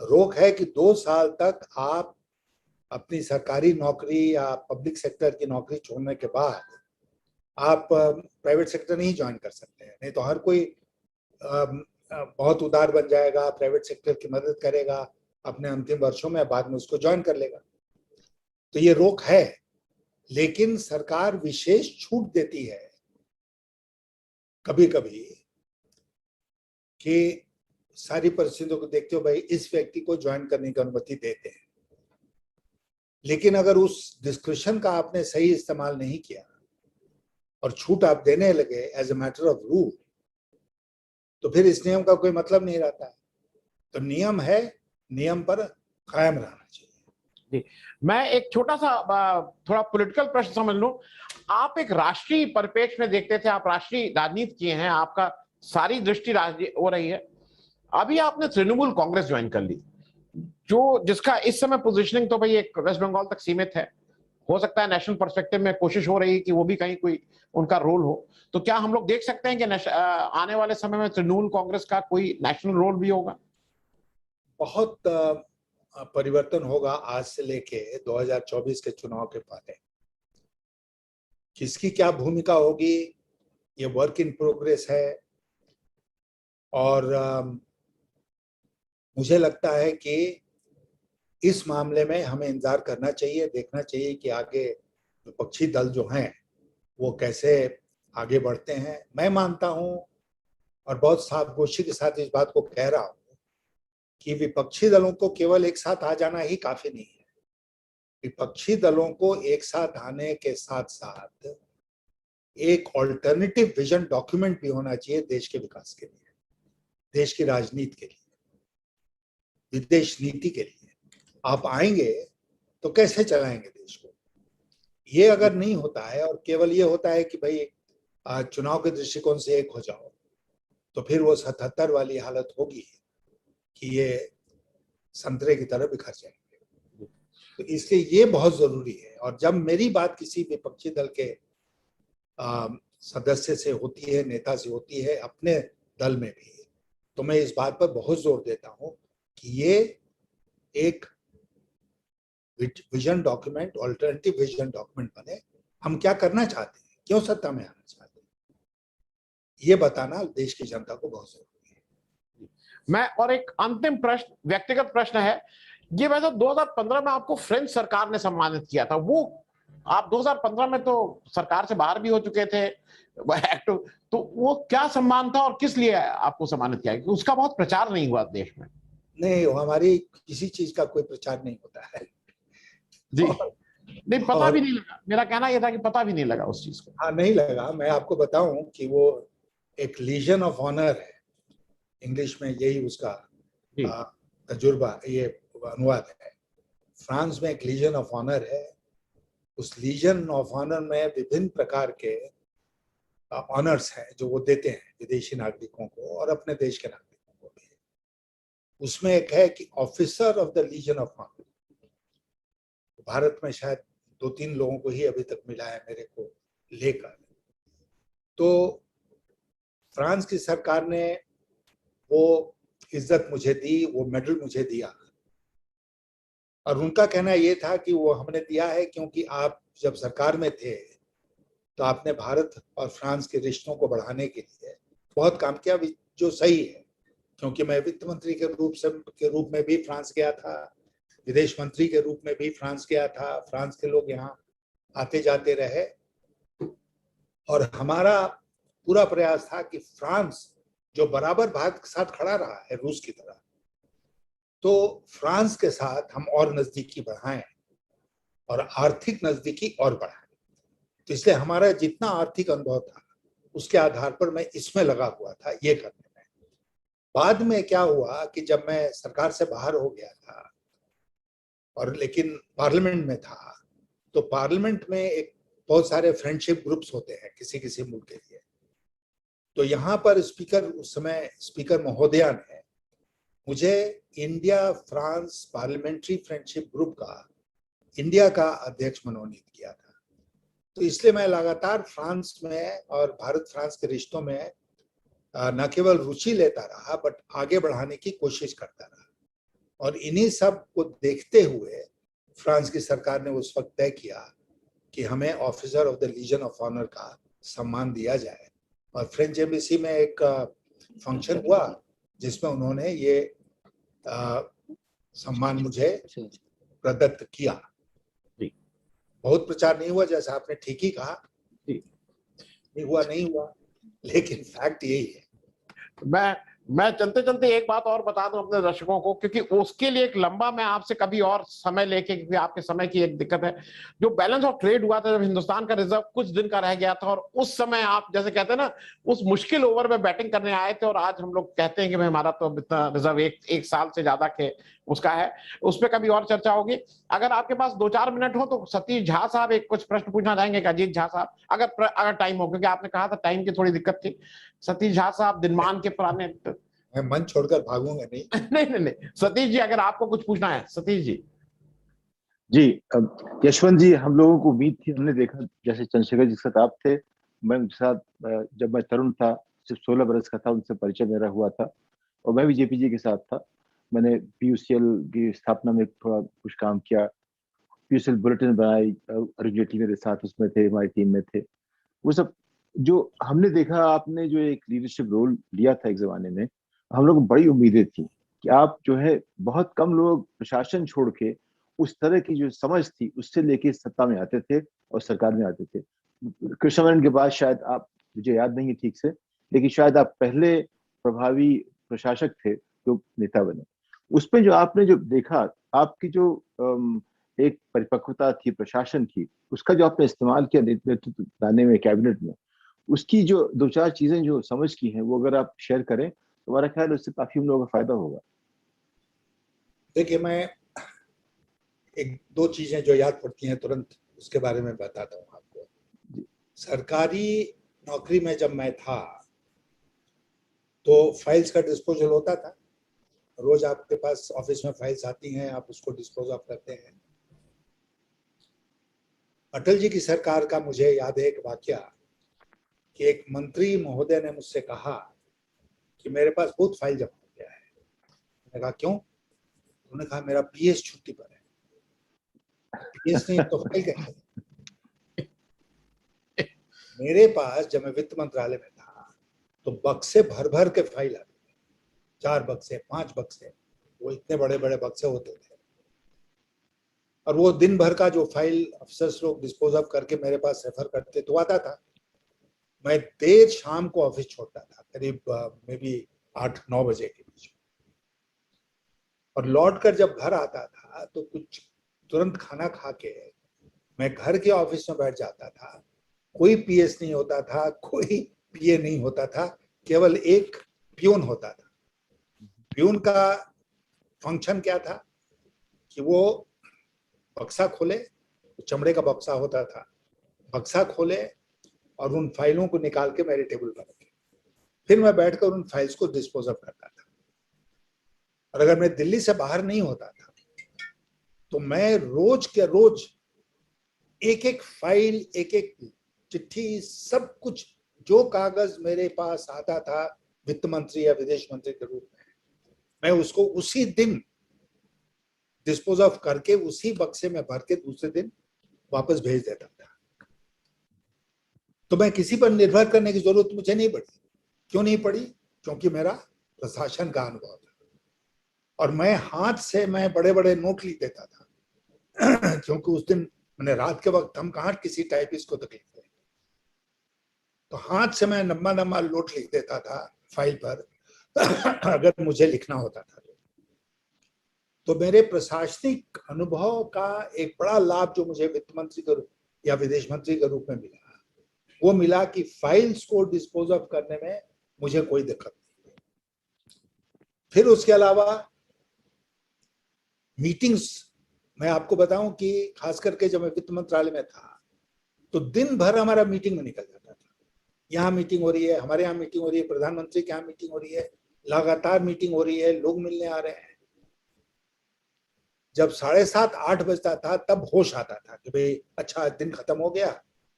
रोक है कि 2 साल तक आप अपनी सरकारी नौकरी या पब्लिक सेक्टर की नौकरी छोड़ने के बाद आप प्राइवेट सेक्टर नहीं ज्वाइन कर सकते हैं। नहीं तो हर कोई बहुत उदार बन जाएगा, प्राइवेट सेक्टर की मदद करेगा अपने अंतिम वर्षों में, बाद में उसको ज्वाइन कर लेगा। तो ये रोक है, लेकिन सरकार विशेष छूट देती है कभी कभी कि सारी परिस्थितियों को देखते हो भाई इस व्यक्ति को ज्वाइन करने की अनुमति देते हैं, लेकिन अगर उस डिस्क्रिप्शन का आपने सही इस्तेमाल नहीं किया और छूट आप देने लगे as a matter of rule, तो फिर इस नियम का कोई मतलब नहीं रहता है। तो नियम है, नियम पर कायम रहना चाहिए। मैं एक छोटा सा थोड़ा पॉलिटिकल प्रश्न समझ लूं। आप एक राष्ट्रीय परिप्रेक्ष्य में देखते थे, आप राष्ट्रीय राजनीति किए हैं, आपका सारी दृष्टि हो रही है। अभी आपने तृणमूल कांग्रेस ज्वाइन कर ली, जो जिसका इस समय पोजीशनिंग तो भाई एक वेस्ट बंगाल तक सीमित है। हो सकता है नेशनल पर्सपेक्टिव में कोशिश हो रही है कि वो भी कहीं कोई उनका रोल हो। तो क्या हम लोग देख सकते हैं कि आने वाले समय में तृणमूल कांग्रेस का कोई नेशनल रोल भी होगा? बहुत परिवर्तन होगा आज से लेके 2024 के चुनाव के पहले। किसकी क्या भूमिका होगी ये वर्क इन प्रोग्रेस है, और मुझे लगता है कि इस मामले में हमें इंतजार करना चाहिए, देखना चाहिए कि आगे विपक्षी दल जो हैं वो कैसे आगे बढ़ते हैं। मैं मानता हूं और बहुत सावगोशी के साथ इस बात को कह रहा हूं कि विपक्षी दलों को केवल एक साथ आ जाना ही काफी नहीं है। विपक्षी दलों को एक साथ आने के साथ साथ एक ऑल्टरनेटिव विजन डॉक्यूमेंट भी होना चाहिए देश के विकास के लिए, देश की राजनीति के लिए, विदेश नीति के लिए। आप आएंगे तो कैसे चलाएंगे देश को? ये अगर नहीं होता है और केवल ये होता है कि भाई चुनाव के दृष्टिकोण से एक हो जाओ, तो फिर वो 77 वाली हालत होगी कि ये संतरे की तरह बिखर जाएंगे। तो इसलिए ये बहुत जरूरी है। और जब मेरी बात किसी विपक्षी दल के सदस्य से होती है, नेता से होती है, अपने दल में भी, तो मैं इस बात पर बहुत जोर देता हूं कि ये एक vision document, alternative vision document बने। हम क्या करना चाहते हैं, क्यों सत्ता में आना चाहते हैं, ये बताना देश की जनता को बहुत जरूरी है। मैं और एक अंतिम प्रश्न, व्यक्तिगत प्रश्न है ये। वैसे 2015 में आपको फ्रेंच सरकार ने सम्मानित किया था, वो आप 2015 में तो सरकार से बाहर भी हो चुके थे एक्टिव, तो वो क्या सम्मान था और किस लिए आपको सम्मानित किया? उसका बहुत प्रचार नहीं हुआ देश में। नहीं, हमारी किसी चीज का कोई प्रचार नहीं होता है जी। नहीं, पता भी नहीं लगा। मेरा कहना यह था कि पता भी नहीं लगा उस चीज को। हाँ, नहीं लगा। मैं आपको बताऊं कि वो एक लीजन ऑफ ऑनर है, इंग्लिश में यही उसका तजुर्बा, ये अनुवाद है। फ्रांस में एक लीजन ऑफ ऑनर है। उस लीजन ऑफ ऑनर में विभिन्न प्रकार के ऑनर्स हैं जो वो देते हैं विदेशी नागरिकों को और अपने देश के नागरिकों को भी। उसमें एक है कि officer of the legion of honour. Bharat में शायद 2-3 लोगों को ही अभी तक मिला है मेरे को लेकर। तो फ्रांस की सरकार ने वो इज्जत मुझे दी, वो मेडल मुझे दिया, और उनका कहना ये था कि वो हमने दिया है क्योंकि आप जब सरकार में थे तो आपने भारत और फ्रांस के रिश्तों को बढ़ाने के लिए बहुत काम किया, जो सही है। क्योंकि मैं वित्त मंत्री के रूप में भी फ्रांस गया था, विदेश मंत्री के रूप में भी फ्रांस गया था, फ्रांस के लोग यहाँ आते जाते रहे, और हमारा पूरा प्रयास था कि फ्रांस जो बराबर भारत के साथ खड़ा रहा है रूस की तरह, तो फ्रांस के साथ हम और नजदीकी बढ़ाएं और आर्थिक नजदीकी और बढ़ाएं। तो इसलिए हमारा जितना आर्थिक अनुभव था उसके आधार पर मैं इसमें लगा हुआ था ये करने में। बाद में क्या हुआ कि जब मैं सरकार से बाहर हो गया था और लेकिन पार्लियामेंट में था, तो पार्लियामेंट में एक बहुत सारे फ्रेंडशिप ग्रुप्स होते हैं किसी किसी मुल्क के लिए। तो यहाँ पर स्पीकर, उस समय स्पीकर महोदया ने मुझे India France parliamentary friendship group का इंडिया का अध्यक्ष मनोनीत किया था। तो इसलिए मैं लगातार फ्रांस में और भारत फ्रांस के रिश्तों में न केवल रुचि लेता रहा बट आगे बढ़ाने की कोशिश करता रहा। और इन्हीं सब को देखते हुए फ्रांस की सरकार ने उस वक्त तय किया कि हमें officer of the legion of honour का सम्मान दिया जाए। और फ्रेंच एम्बेसी में एक फंक्शन हुआ जिसमें उन्होंने ये सम्मान मुझे प्रदत्त किया। बहुत प्रचार नहीं हुआ, जैसा आपने ठीक ही कहा, नहीं हुआ, लेकिन फैक्ट यही है। मैं चलते चलते एक बात और बता दूं अपने दर्शकों को, क्योंकि उसके लिए एक लंबा मैं आपसे कभी और समय लेके, क्योंकि आपके समय की एक दिक्कत है। जो बैलेंस ऑफ ट्रेड हुआ था, जब हिंदुस्तान का रिजर्व कुछ दिन का रह गया था, और उस समय आप जैसे कहते हैं ना, उस मुश्किल ओवर में बैटिंग करने आए थे, और आज हम लोग कहते हैं कि भाई हमारा तो इतना रिजर्व एक साल से ज्यादा के उसका है। उस पर कभी और चर्चा होगी। अगर आपके पास 2-4 मिनट हो तो सतीश झा साहब एक कुछ प्रश्न पूछना चाहेंगे अजीत झा साहब, अगर टाइम हो, क्योंकि आपने कहा था टाइम की थोड़ी दिक्कत थी। सतीश झा साहब दिनमान के पुराने मैं मन छोड़कर भागूंगा नहीं। नहीं नहीं नहीं, सतीश जी अगर आपको कुछ पूछना है, सतीश जी। जी। यशवंत जी, हम लोगों को उम्मीद थी, हमने देखा जैसे चंद्रशेखर जी के साथ आप थे, मैं उनके साथ जब मैं तरुण था, सिर्फ 16 बरस का था, उनसे परिचय मेरा हुआ था, और मैं भी जेपी जी के साथ था। मैंने पीयूसीएल की स्थापना में थोड़ा कुछ काम किया, पीयूसीएल बुलेटिन बनाई, अरुण जेटली मेरे साथ उसमें थे, हमारी टीम में थे। वो सब जो हमने देखा, आपने जो एक लीडरशिप रोल लिया था एक जमाने में, हम लोग को बड़ी उम्मीदें थी कि आप जो है, बहुत कम लोग प्रशासन छोड़ के उस तरह की जो समझ थी उससे लेके सत्ता में आते थे और सरकार में आते थे। कृष्णमरण के बाद शायद आप, मुझे याद नहीं है ठीक से, लेकिन शायद आप पहले प्रभावी प्रशासक थे जो नेता बने। उसमें जो आपने जो देखा, आपकी जो एक परिपक्वता थी प्रशासन की, उसका जो आपने इस्तेमाल किया नेतृत्व लाने में कैबिनेट में, उसकी जो 2-4 चीजें जो समझ की हैं, वो अगर आप शेयर करें तो हमारा ख्याल है उससे काफी हम लोगों का फायदा होगा। देखिए, मैं एक दो चीजें जो याद पड़ती हैं तुरंत उसके बारे में बताता हूँ आपको। सरकारी नौकरी में जब मैं था तो फाइल्स का डिस्पोजल होता था। रोज आपके पास ऑफिस में फाइल्स आती हैं, आप उसको डिस्पोज ऑफ करते हैं। अटल जी की सरकार का मुझे याद है एक वाकया, कि एक मंत्री महोदय ने मुझसे कहा कि मेरे पास बहुत फाइल जमा हो गया है। मैंने कहा क्यों? उन्होंने कहा मेरा पीएस छुट्टी पर है। पीएस नहीं तो फाइल कैसे? मेरे पास जब मैं वित्त मंत्रालय में था तो बक्से भर भर के फाइल आते थे, 4 बक्से 5 बक्से, वो इतने बड़े बड़े बक्से होते थे। और वो दिन भर का जो फाइल अफसर लोग डिस्पोज ऑफ करके मेरे पास रेफर करते तो आता था। मैं देर शाम को ऑफिस छोड़ता था, करीब मे बी 8-9 बजे के बीच में, और लौट कर जब घर आता था तो कुछ तुरंत खाना खा के मैं घर के ऑफिस में बैठ जाता था। कोई पीएस नहीं होता था, कोई पीए नहीं होता था, केवल एक प्यून होता था। प्यून का फंक्शन क्या था कि वो बक्सा खोले, चमड़े का बक्सा होता था, बक्सा खोले और उन फाइलों को निकाल के मेरे टेबल पर रखे। फिर मैं बैठकर उन फाइल्स को डिस्पोज ऑफ करता था। और अगर मैं दिल्ली से बाहर नहीं होता था तो मैं रोज के रोज एक एक फाइल, एक एक चिट्ठी, सब कुछ जो कागज मेरे पास आता था वित्त मंत्री या विदेश मंत्री के रूप में, मैं उसको उसी दिन डिस्पोज ऑफ करके उसी बक्से में भर के दूसरे दिन वापस भेज देता था। तो मैं किसी पर निर्भर करने की जरूरत मुझे नहीं पड़ी। क्यों नहीं पड़ी? क्योंकि मेरा प्रशासन का अनुभव था, और मैं हाथ से मैं बड़े बड़े नोट लिख देता था क्योंकि उस दिन मैंने रात के वक्त हम कहाँ किसी टाइपिस्ट को तकलीफ थे, तो हाथ से मैं लंबा लंबा नोट लिख देता था फाइल पर अगर मुझे लिखना होता था तो मेरे प्रशासनिक अनुभव का एक बड़ा लाभ जो मुझे वित्त मंत्री के या विदेश मंत्री के रूप में मिला, वो मिला कि फाइल्स को डिस्पोज ऑफ करने में मुझे कोई दिक्कत नहीं। फिर उसके अलावा मीटिंग्स, मैं आपको बताऊं कि खास करके जब मैं वित्त मंत्रालय में था तो दिन भर हमारा मीटिंग में निकल जाता था। यहाँ मीटिंग हो रही है, हमारे यहाँ मीटिंग हो रही है, प्रधानमंत्री के यहाँ मीटिंग हो रही है, लगातार मीटिंग हो रही है, लोग मिलने आ रहे हैं। जब 7:30-8 बजता था तब होश आता था कि भाई अच्छा दिन खत्म हो गया,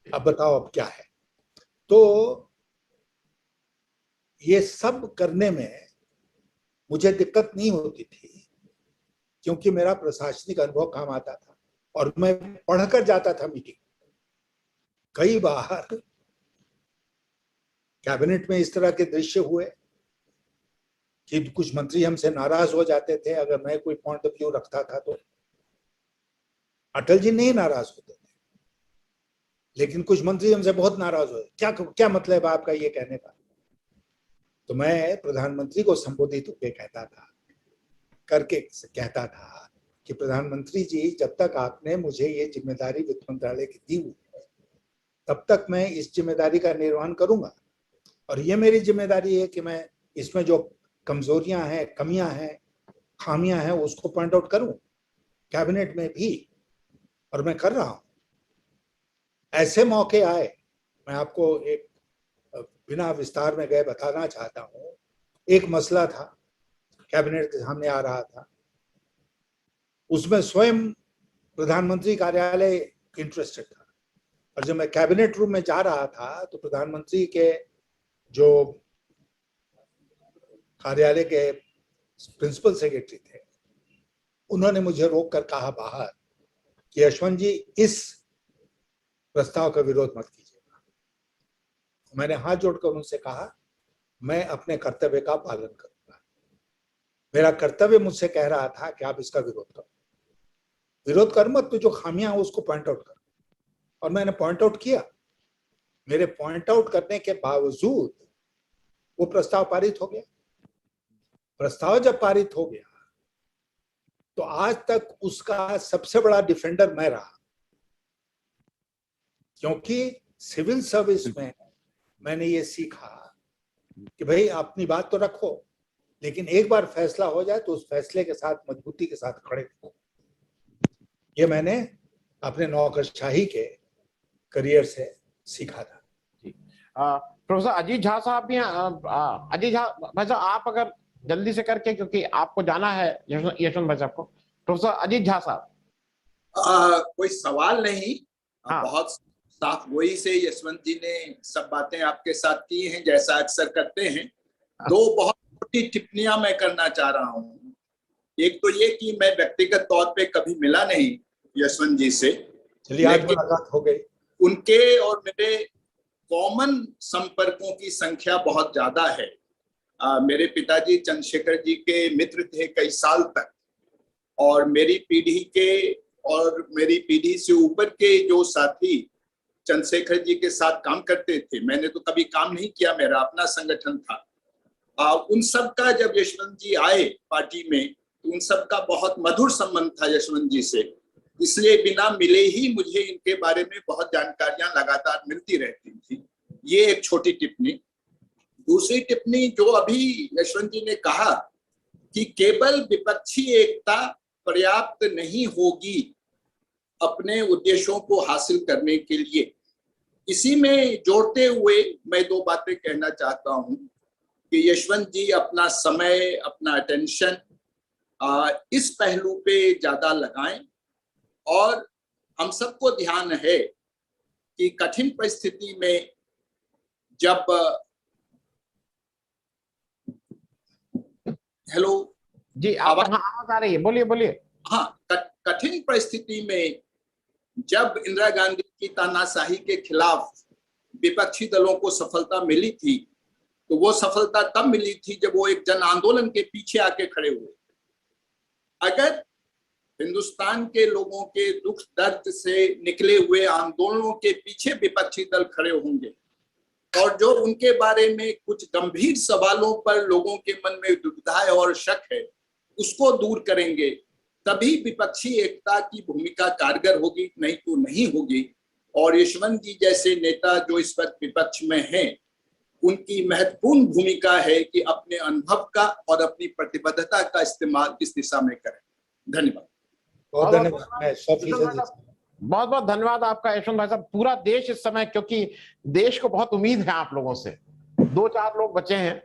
अब बताओ अब क्या है। तो ये सब करने में मुझे दिक्कत नहीं होती थी क्योंकि मेरा प्रशासनिक अनुभव काम आता था और मैं पढ़कर जाता था मीटिंग। कई बार कैबिनेट में इस तरह के दृश्य हुए कि कुछ मंत्री हमसे नाराज हो जाते थे अगर मैं कोई पॉइंट ऑफ व्यू रखता था तो। अटल जी नहीं नाराज होते थे, लेकिन कुछ मंत्री हमसे बहुत नाराज हुए। क्या क्या मतलब है आपका ये कहने का? तो मैं प्रधानमंत्री को संबोधित होकर कहता था कि प्रधानमंत्री जी, जब तक आपने मुझे ये जिम्मेदारी वित्त मंत्रालय की दी हुई है, तब तक मैं इस जिम्मेदारी का निर्वहन करूंगा, और ये मेरी जिम्मेदारी है कि मैं इसमें जो कमजोरियां हैं, कमियां हैं, खामियां हैं, उसको पॉइंट आउट करूं कैबिनेट में भी, और मैं कर रहा हूं। ऐसे मौके आए, मैं आपको एक बिना विस्तार में गए बताना चाहता हूं। एक मसला था, कैबिनेट के सामने आ रहा था, उसमें स्वयं प्रधानमंत्री कार्यालय इंटरेस्टेड था, और जब मैं कैबिनेट रूम में जा रहा था तो प्रधानमंत्री के जो कार्यालय के प्रिंसिपल सेक्रेटरी थे, उन्होंने मुझे रोक कर कहा बाहर कि यशवंत जी, इस प्रस्ताव का विरोध मत कीजिएगा। मैंने हाथ जोड़कर उनसे कहा, मैं अपने कर्तव्य का पालन करूंगा। मेरा कर्तव्य मुझसे कह रहा था कि आप इसका विरोध करो, विरोध कर मत, तो जो खामियां हैं उसको पॉइंट आउट करो। और मैंने पॉइंट आउट किया। मेरे पॉइंट आउट करने के बावजूद वो प्रस्ताव पारित हो गया। प्रस्ताव जब पारित हो गया तो आज तक उसका सबसे बड़ा डिफेंडर मैं रहा, क्योंकि सिविल सर्विस में मैंने ये सीखा कि भाई अपनी बात तो रखो, लेकिन एक बार फैसला हो जाए तो उस फैसले के साथ मजबूती के साथ खड़े रहो। ये मैंने अपने नौकरशाही के करियर से सीखा था। प्रोफेसर अजीत झा साहब भी अजीत झा भाई साहब, आप अगर जल्दी से करके, क्योंकि आपको जाना है यशवंत भाई साहब को। प्रोफेसर अजीत झा साहब। कोई सवाल नहीं। हाँ। बहुत साफ गोई से यशवंत जी ने सब बातें आपके साथ की हैं, जैसा अक्सर करते हैं। दो बहुत छोटी टिप्पणियां मैं करना चाह रहा हूं। एक तो ये कि मैं व्यक्तिगत तौर पे कभी मिला नहीं यशवंत जी से, चलिए आज मुलाकात हो गई। उनके और मेरे कॉमन संपर्कों की संख्या बहुत ज्यादा है। मेरे पिताजी चंद्रशेखर जी के मित्र थे कई साल तक, और मेरी पीढ़ी के और मेरी पीढ़ी से ऊपर के जो साथी चंद्रशेखर जी के साथ काम करते थे, मैंने तो कभी काम नहीं किया, मेरा अपना संगठन था। उन सब का जब यशवंत जी आए पार्टी में, तो उन सब का बहुत मधुर संबंध था यशवंत जी से, इसलिए बिना मिले ही मुझे इनके बारे में बहुत जानकारियां लगातार मिलती रहती थी। ये एक छोटी टिप्पणी। दूसरी टिप्पणी, जो अभी यशवंत जी ने कहा कि केवल विपक्षी एकता पर्याप्त नहीं होगी अपने उद्देश्यों को हासिल करने के लिए, इसी में जोड़ते हुए मैं दो बातें कहना चाहता हूं कि यशवंत जी अपना समय, अपना अटेंशन इस पहलू पे ज्यादा लगाएं। और हम सबको ध्यान है कि कठिन परिस्थिति में जब हेलो जी, आवाज आ रही है, बोलिए बोलिए। हाँ, कठिन परिस्थिति में जब इंदिरा गांधी की तानाशाही के खिलाफ विपक्षी दलों को सफलता मिली थी, तो वो सफलता तब मिली थी जब वो एक जन आंदोलन के पीछे आके खड़े हुए। अगर हिंदुस्तान के लोगों के दुख दर्द से निकले हुए आंदोलनों के पीछे विपक्षी दल खड़े होंगे, और जो उनके बारे में कुछ गंभीर सवालों पर लोगों के मन में दुविधा और शक है, उसको दूर करेंगे, तभी विपक्षी एकता की भूमिका कारगर होगी, नहीं तो नहीं होगी। और यशवंत जी जैसे नेता जो इस वक्त विपक्ष में हैं, उनकी महत्वपूर्ण भूमिका है कि अपने अनुभव का और अपनी प्रतिबद्धता का इस्तेमाल इस दिशा में करें। धन्यवाद। बहुत धन्यवाद। बहुत बहुत धन्यवाद आपका यशवंत भाई साहब। पूरा देश इस समय, क्योंकि देश को बहुत उम्मीद है आप लोगों से, 2-4 लोग बचे हैं,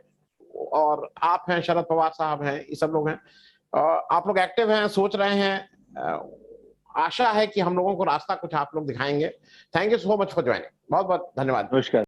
और आप हैं, शरद पवार साहब हैं, ये सब लोग हैं, आप लोग एक्टिव हैं, सोच रहे हैं। आशा है कि हम लोगों को रास्ता कुछ आप लोग दिखाएंगे। Thank you so much for joining. बहुत बहुत धन्यवाद। नमस्कार।